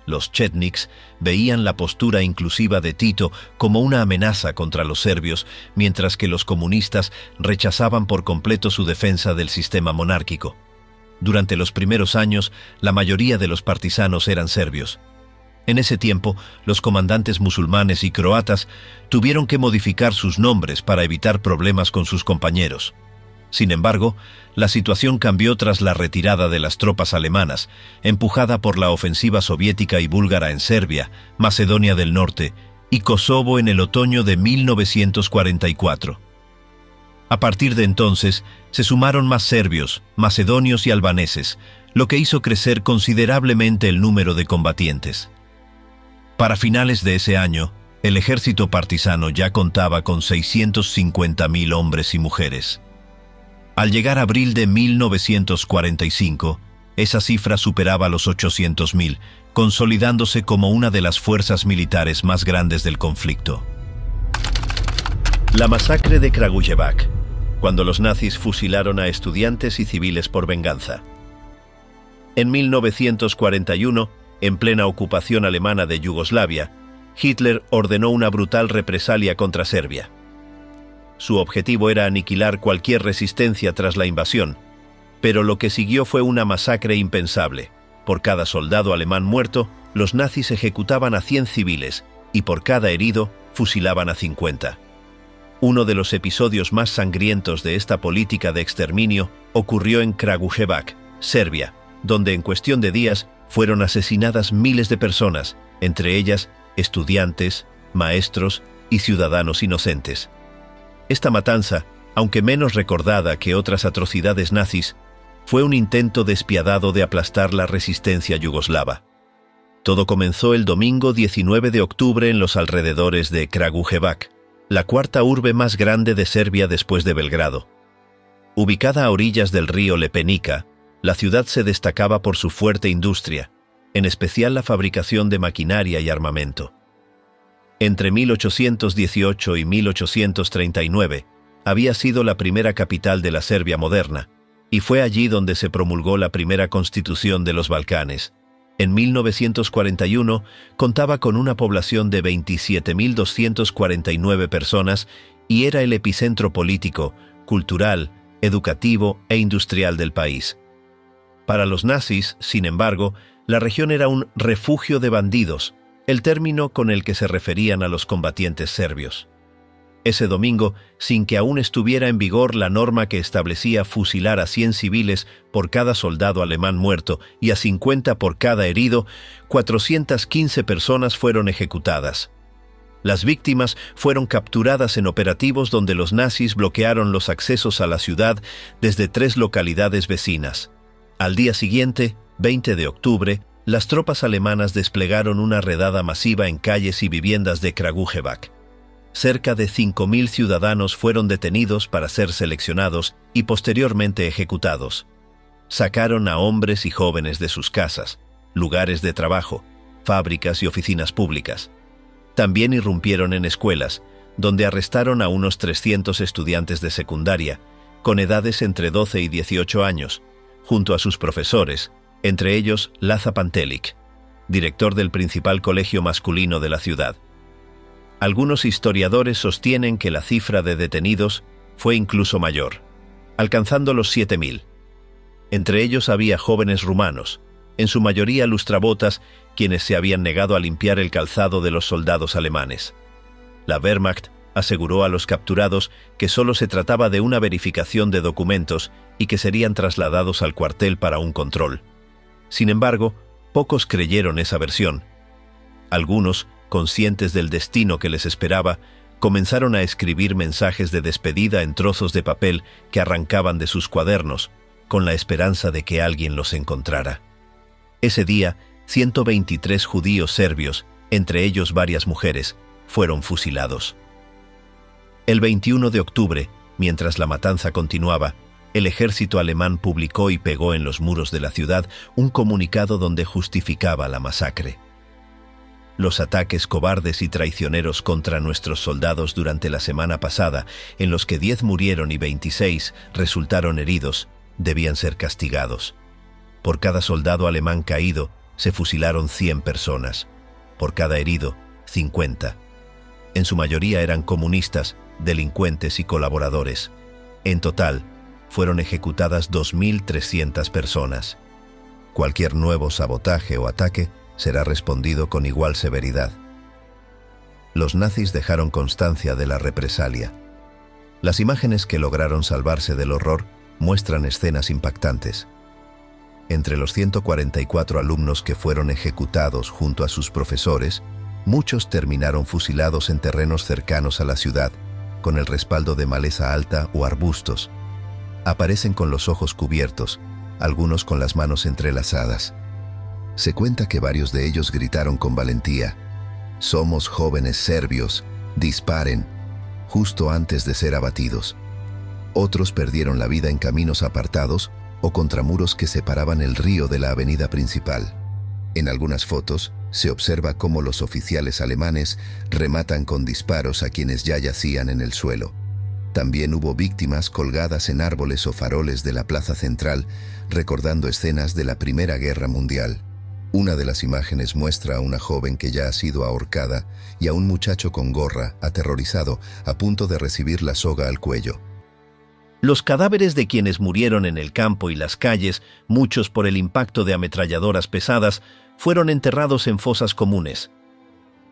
Los Chetniks veían la postura inclusiva de Tito como una amenaza contra los serbios, mientras que los comunistas rechazaban por completo su defensa del sistema monárquico. Durante los primeros años, la mayoría de los partisanos eran serbios. En ese tiempo, los comandantes musulmanes y croatas tuvieron que modificar sus nombres para evitar problemas con sus compañeros. Sin embargo, la situación cambió tras la retirada de las tropas alemanas, empujada por la ofensiva soviética y búlgara en Serbia, Macedonia del Norte y Kosovo en el otoño de 1944. A partir de entonces, se sumaron más serbios, macedonios y albaneses, lo que hizo crecer considerablemente el número de combatientes. Para finales de ese año, el ejército partisano ya contaba con 650.000 hombres y mujeres. Al llegar a abril de 1945, esa cifra superaba los 800.000, consolidándose como una de las fuerzas militares más grandes del conflicto. La masacre de Kragujevac, cuando los nazis fusilaron a estudiantes y civiles por venganza. En 1941, en plena ocupación alemana de Yugoslavia, Hitler ordenó una brutal represalia contra Serbia. Su objetivo era aniquilar cualquier resistencia tras la invasión, pero lo que siguió fue una masacre impensable. Por cada soldado alemán muerto, los nazis ejecutaban a 100 civiles y por cada herido fusilaban a 50. Uno de los episodios más sangrientos de esta política de exterminio ocurrió en Kragujevac, Serbia, donde en cuestión de días fueron asesinadas miles de personas, entre ellas estudiantes, maestros y ciudadanos inocentes. Esta matanza, aunque menos recordada que otras atrocidades nazis, fue un intento despiadado de aplastar la resistencia yugoslava. Todo comenzó el domingo 19 de octubre en los alrededores de Kragujevac, la cuarta urbe más grande de Serbia después de Belgrado. Ubicada a orillas del río Lepenica, la ciudad se destacaba por su fuerte industria, en especial la fabricación de maquinaria y armamento. Entre 1818 y 1839, había sido la primera capital de la Serbia moderna, y fue allí donde se promulgó la primera constitución de los Balcanes. En 1941 contaba con una población de 27.249 personas y era el epicentro político, cultural, educativo e industrial del país. Para los nazis, sin embargo, la región era un refugio de bandidos, el término con el que se referían a los combatientes serbios. Ese domingo, sin que aún estuviera en vigor la norma que establecía fusilar a 100 civiles por cada soldado alemán muerto y a 50 por cada herido, 415 personas fueron ejecutadas. Las víctimas fueron capturadas en operativos donde los nazis bloquearon los accesos a la ciudad desde 3 localidades vecinas. Al día siguiente, 20 de octubre, las tropas alemanas desplegaron una redada masiva en calles y viviendas de Kragujevac. Cerca de 5.000 ciudadanos fueron detenidos para ser seleccionados y posteriormente ejecutados. Sacaron a hombres y jóvenes de sus casas, lugares de trabajo, fábricas y oficinas públicas. También irrumpieron en escuelas, donde arrestaron a unos 300 estudiantes de secundaria, con edades entre 12 y 18 años, junto a sus profesores, entre ellos Laza Pantelic, director del principal colegio masculino de la ciudad. Algunos historiadores sostienen que la cifra de detenidos fue incluso mayor, alcanzando los 7.000. Entre ellos había jóvenes rumanos, en su mayoría lustrabotas, quienes se habían negado a limpiar el calzado de los soldados alemanes. La Wehrmacht aseguró a los capturados que solo se trataba de una verificación de documentos y que serían trasladados al cuartel para un control. Sin embargo, pocos creyeron esa versión. Algunos, conscientes del destino que les esperaba, comenzaron a escribir mensajes de despedida en trozos de papel que arrancaban de sus cuadernos, con la esperanza de que alguien los encontrara. Ese día, 123 judíos serbios, entre ellos varias mujeres, fueron fusilados. El 21 de octubre, mientras la matanza continuaba, el ejército alemán publicó y pegó en los muros de la ciudad un comunicado donde justificaba la masacre. Los ataques cobardes y traicioneros contra nuestros soldados durante la semana pasada, en los que 10 murieron y 26 resultaron heridos, debían ser castigados. Por cada soldado alemán caído, se fusilaron 100 personas. Por cada herido, 50. En su mayoría eran comunistas, delincuentes y colaboradores. En total, fueron ejecutadas 2.300 personas. Cualquier nuevo sabotaje o ataque será respondido con igual severidad. Los nazis dejaron constancia de la represalia. Las imágenes que lograron salvarse del horror muestran escenas impactantes. Entre los 144 alumnos que fueron ejecutados junto a sus profesores, muchos terminaron fusilados en terrenos cercanos a la ciudad, con el respaldo de maleza alta o arbustos. Aparecen con los ojos cubiertos, algunos con las manos entrelazadas. Se cuenta que varios de ellos gritaron con valentía: «Somos jóvenes serbios, disparen», justo antes de ser abatidos. Otros perdieron la vida en caminos apartados o contra muros que separaban el río de la avenida principal. En algunas fotos se observa cómo los oficiales alemanes rematan con disparos a quienes ya yacían en el suelo. También hubo víctimas colgadas en árboles o faroles de la plaza central, recordando escenas de la Primera Guerra Mundial. Una de las imágenes muestra a una joven que ya ha sido ahorcada y a un muchacho con gorra, aterrorizado, a punto de recibir la soga al cuello. Los cadáveres de quienes murieron en el campo y las calles, muchos por el impacto de ametralladoras pesadas, fueron enterrados en fosas comunes.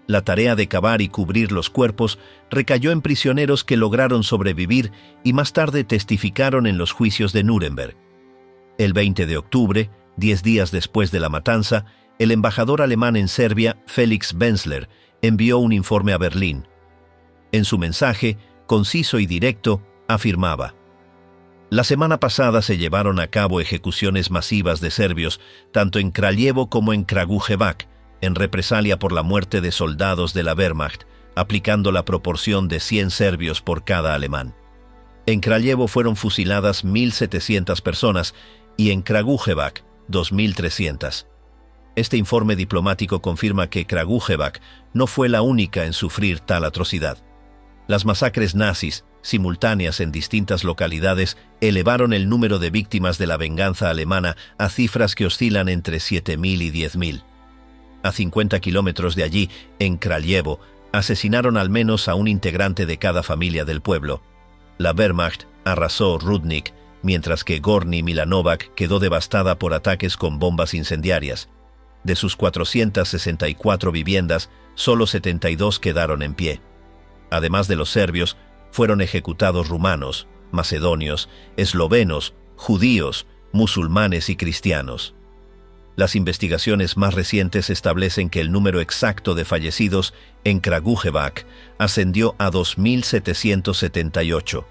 La tarea de cavar y cubrir los cuerpos recayó en prisioneros que lograron sobrevivir y más tarde testificaron en los juicios de Nuremberg. El 20 de octubre, 10 días después de la matanza, el embajador alemán en Serbia, Felix Benzler, envió un informe a Berlín. En su mensaje, conciso y directo, afirmaba: «La semana pasada se llevaron a cabo ejecuciones masivas de serbios, tanto en Kraljevo como en Kragujevac, en represalia por la muerte de soldados de la Wehrmacht, aplicando la proporción de 100 serbios por cada alemán. En Kraljevo fueron fusiladas 1.700 personas y en Kragujevac 2.300. Este informe diplomático confirma que Kragujevac no fue la única en sufrir tal atrocidad. Las masacres nazis, simultáneas en distintas localidades, elevaron el número de víctimas de la venganza alemana a cifras que oscilan entre 7.000 y 10.000. A 50 kilómetros de allí, en Kraljevo, asesinaron al menos a un integrante de cada familia del pueblo. La Wehrmacht arrasó Rudnik, mientras que Gornji Milanovac quedó devastada por ataques con bombas incendiarias. De sus 464 viviendas, solo 72 quedaron en pie. Además de los serbios, fueron ejecutados rumanos, macedonios, eslovenos, judíos, musulmanes y cristianos. Las investigaciones más recientes establecen que el número exacto de fallecidos en Kragujevac ascendió a 2.778.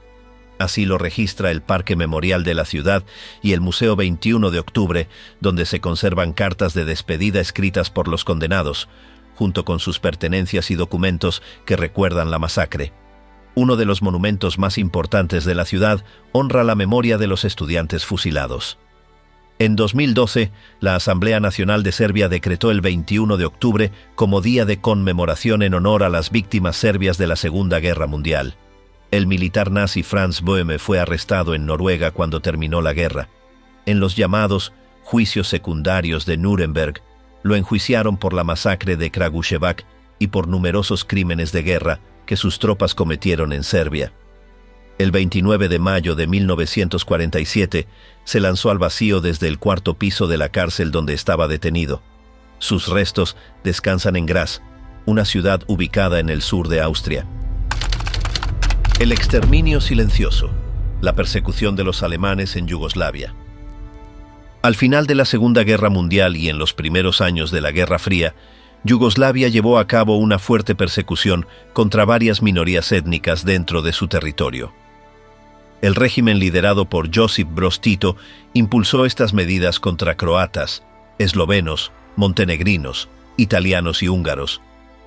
Así lo registra el Parque Memorial de la ciudad y el Museo 21 de Octubre, donde se conservan cartas de despedida escritas por los condenados, junto con sus pertenencias y documentos que recuerdan la masacre. Uno de los monumentos más importantes de la ciudad honra la memoria de los estudiantes fusilados. En 2012, la Asamblea Nacional de Serbia decretó el 21 de octubre como día de conmemoración en honor a las víctimas serbias de la Segunda Guerra Mundial. El militar nazi Franz Böhme fue arrestado en Noruega cuando terminó la guerra. En los llamados juicios secundarios de Nuremberg, lo enjuiciaron por la masacre de Kragujevac y por numerosos crímenes de guerra que sus tropas cometieron en Serbia. El 29 de mayo de 1947 se lanzó al vacío desde el cuarto piso de la cárcel donde estaba detenido. Sus restos descansan en Graz, una ciudad ubicada en el sur de Austria. El exterminio silencioso, la persecución de los alemanes en Yugoslavia. Al final de la Segunda Guerra Mundial y en los primeros años de la Guerra Fría, Yugoslavia llevó a cabo una fuerte persecución contra varias minorías étnicas dentro de su territorio. El régimen liderado por Josip Broz Tito impulsó estas medidas contra croatas, eslovenos, montenegrinos, italianos y húngaros,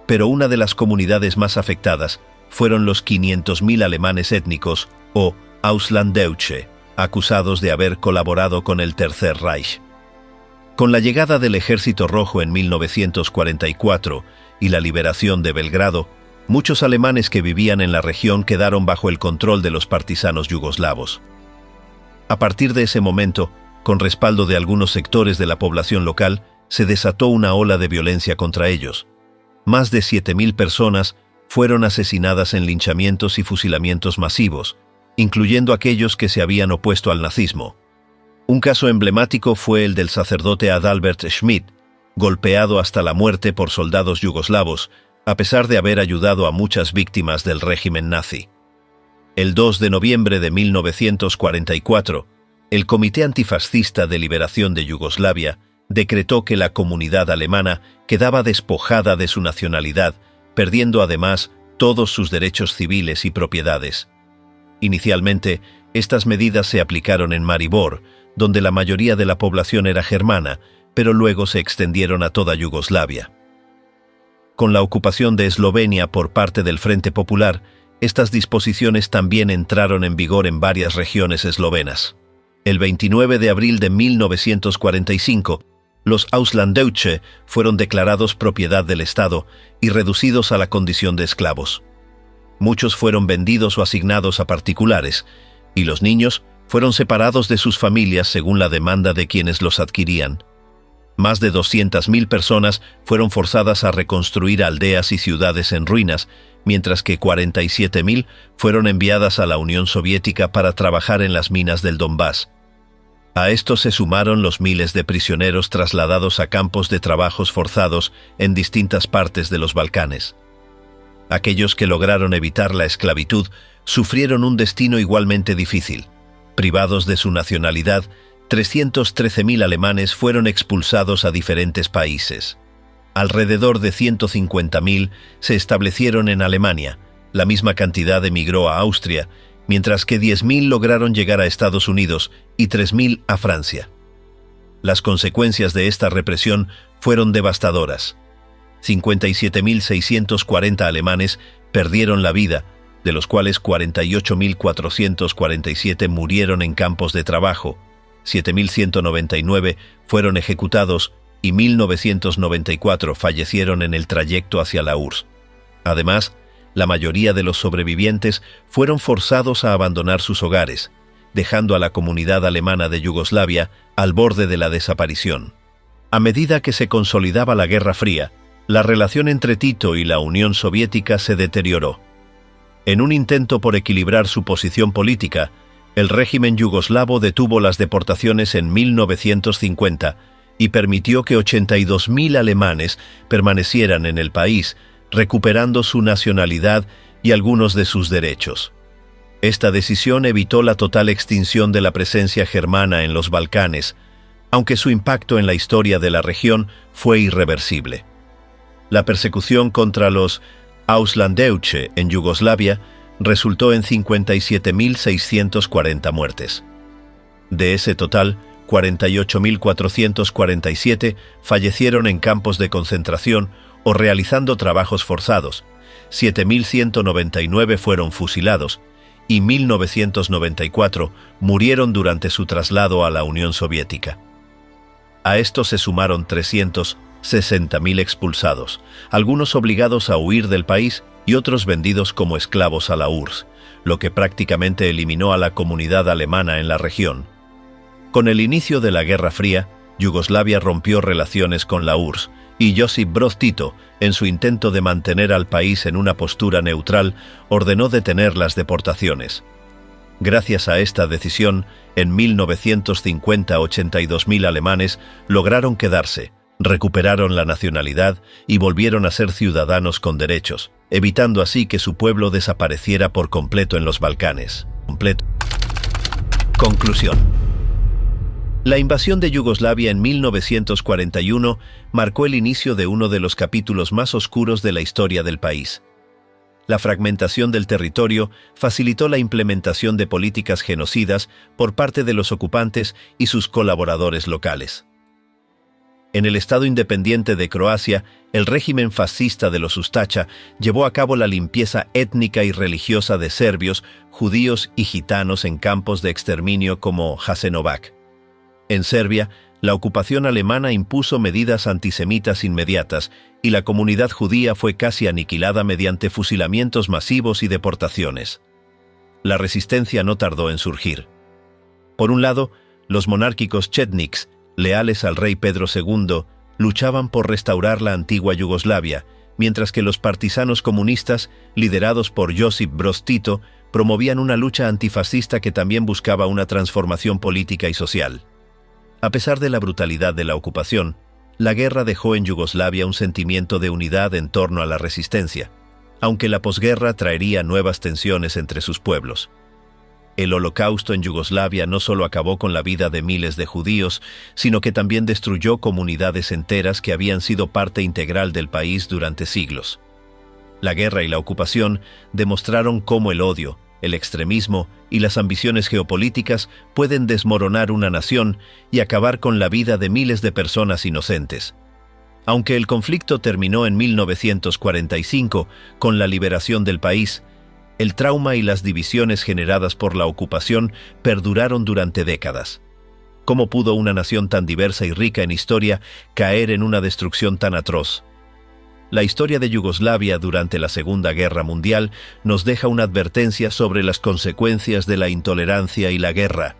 pero una de las comunidades más afectadas fueron los 500.000 alemanes étnicos, o Auslanddeutsche, acusados de haber colaborado con el Tercer Reich. Con la llegada del Ejército Rojo en 1944 y la liberación de Belgrado, muchos alemanes que vivían en la región quedaron bajo el control de los partisanos yugoslavos. A partir de ese momento, con respaldo de algunos sectores de la población local, se desató una ola de violencia contra ellos. Más de 7.000 personas fueron asesinadas en linchamientos y fusilamientos masivos, incluyendo aquellos que se habían opuesto al nazismo. Un caso emblemático fue el del sacerdote Adalbert Schmidt, golpeado hasta la muerte por soldados yugoslavos, a pesar de haber ayudado a muchas víctimas del régimen nazi. El 2 de noviembre de 1944, el Comité Antifascista de Liberación de Yugoslavia decretó que la comunidad alemana quedaba despojada de su nacionalidad, perdiendo además todos sus derechos civiles y propiedades. Inicialmente, estas medidas se aplicaron en Maribor, donde la mayoría de la población era germana, pero luego se extendieron a toda Yugoslavia. Con la ocupación de Eslovenia por parte del Frente Popular, estas disposiciones también entraron en vigor en varias regiones eslovenas. El 29 de abril de 1945, los Auslanddeutsche fueron declarados propiedad del Estado y reducidos a la condición de esclavos. Muchos fueron vendidos o asignados a particulares, y los niños fueron separados de sus familias según la demanda de quienes los adquirían. Más de 200.000 personas fueron forzadas a reconstruir aldeas y ciudades en ruinas, mientras que 47.000 fueron enviadas a la Unión Soviética para trabajar en las minas del Donbass. A esto se sumaron los miles de prisioneros trasladados a campos de trabajos forzados en distintas partes de los Balcanes. Aquellos que lograron evitar la esclavitud sufrieron un destino igualmente difícil. Privados de su nacionalidad, 313.000 alemanes fueron expulsados a diferentes países. Alrededor de 150.000 se establecieron en Alemania, la misma cantidad emigró a Austria, mientras que 10.000 lograron llegar a Estados Unidos y 3.000 a Francia. Las consecuencias de esta represión fueron devastadoras. 57.640 alemanes perdieron la vida, de los cuales 48.447 murieron en campos de trabajo, 7.199 fueron ejecutados y 1.994 fallecieron en el trayecto hacia la URSS. Además, la mayoría de los sobrevivientes fueron forzados a abandonar sus hogares, dejando a la comunidad alemana de Yugoslavia al borde de la desaparición. A medida que se consolidaba la Guerra Fría, la relación entre Tito y la Unión Soviética se deterioró. En un intento por equilibrar su posición política, el régimen yugoslavo detuvo las deportaciones en 1950 y permitió que 82.000 alemanes permanecieran en el país, recuperando su nacionalidad y algunos de sus derechos. Esta decisión evitó la total extinción de la presencia germana en los Balcanes, aunque su impacto en la historia de la región fue irreversible. La persecución contra los Auslanddeutsche en Yugoslavia resultó en 57.640 muertes. De ese total, 48.447 fallecieron en campos de concentración o realizando trabajos forzados, 7.199 fueron fusilados y 1.994 murieron durante su traslado a la Unión Soviética. A esto se sumaron 360.000 expulsados, algunos obligados a huir del país y otros vendidos como esclavos a la URSS, lo que prácticamente eliminó a la comunidad alemana en la región. Con el inicio de la Guerra Fría, Yugoslavia rompió relaciones con la URSS y Josip Broz Tito, en su intento de mantener al país en una postura neutral, ordenó detener las deportaciones. Gracias a esta decisión, en 1950 82.000 alemanes lograron quedarse, recuperaron la nacionalidad y volvieron a ser ciudadanos con derechos, evitando así que su pueblo desapareciera por completo en los Balcanes. Conclusión. La invasión de Yugoslavia en 1941 marcó el inicio de uno de los capítulos más oscuros de la historia del país. La fragmentación del territorio facilitó la implementación de políticas genocidas por parte de los ocupantes y sus colaboradores locales. En el Estado independiente de Croacia, el régimen fascista de los Ustaša llevó a cabo la limpieza étnica y religiosa de serbios, judíos y gitanos en campos de exterminio como Jasenovac. En Serbia, la ocupación alemana impuso medidas antisemitas inmediatas y la comunidad judía fue casi aniquilada mediante fusilamientos masivos y deportaciones. La resistencia no tardó en surgir. Por un lado, los monárquicos chetniks, leales al rey Pedro II, luchaban por restaurar la antigua Yugoslavia, mientras que los partisanos comunistas, liderados por Josip Broz Tito, promovían una lucha antifascista que también buscaba una transformación política y social. A pesar de la brutalidad de la ocupación, La guerra dejó en Yugoslavia un sentimiento de unidad en torno a la resistencia, aunque la posguerra traería nuevas tensiones entre sus pueblos. El Holocausto en Yugoslavia no solo acabó con la vida de miles de judíos, sino que también destruyó comunidades enteras que habían sido parte integral del país durante siglos. La guerra y la ocupación demostraron cómo el odio, el extremismo y las ambiciones geopolíticas pueden desmoronar una nación y acabar con la vida de miles de personas inocentes. Aunque el conflicto terminó en 1945 con la liberación del país, el trauma y las divisiones generadas por la ocupación perduraron durante décadas. ¿Cómo pudo una nación tan diversa y rica en historia caer en una destrucción tan atroz? La historia de Yugoslavia durante la Segunda Guerra Mundial nos deja una advertencia sobre las consecuencias de la intolerancia y la guerra.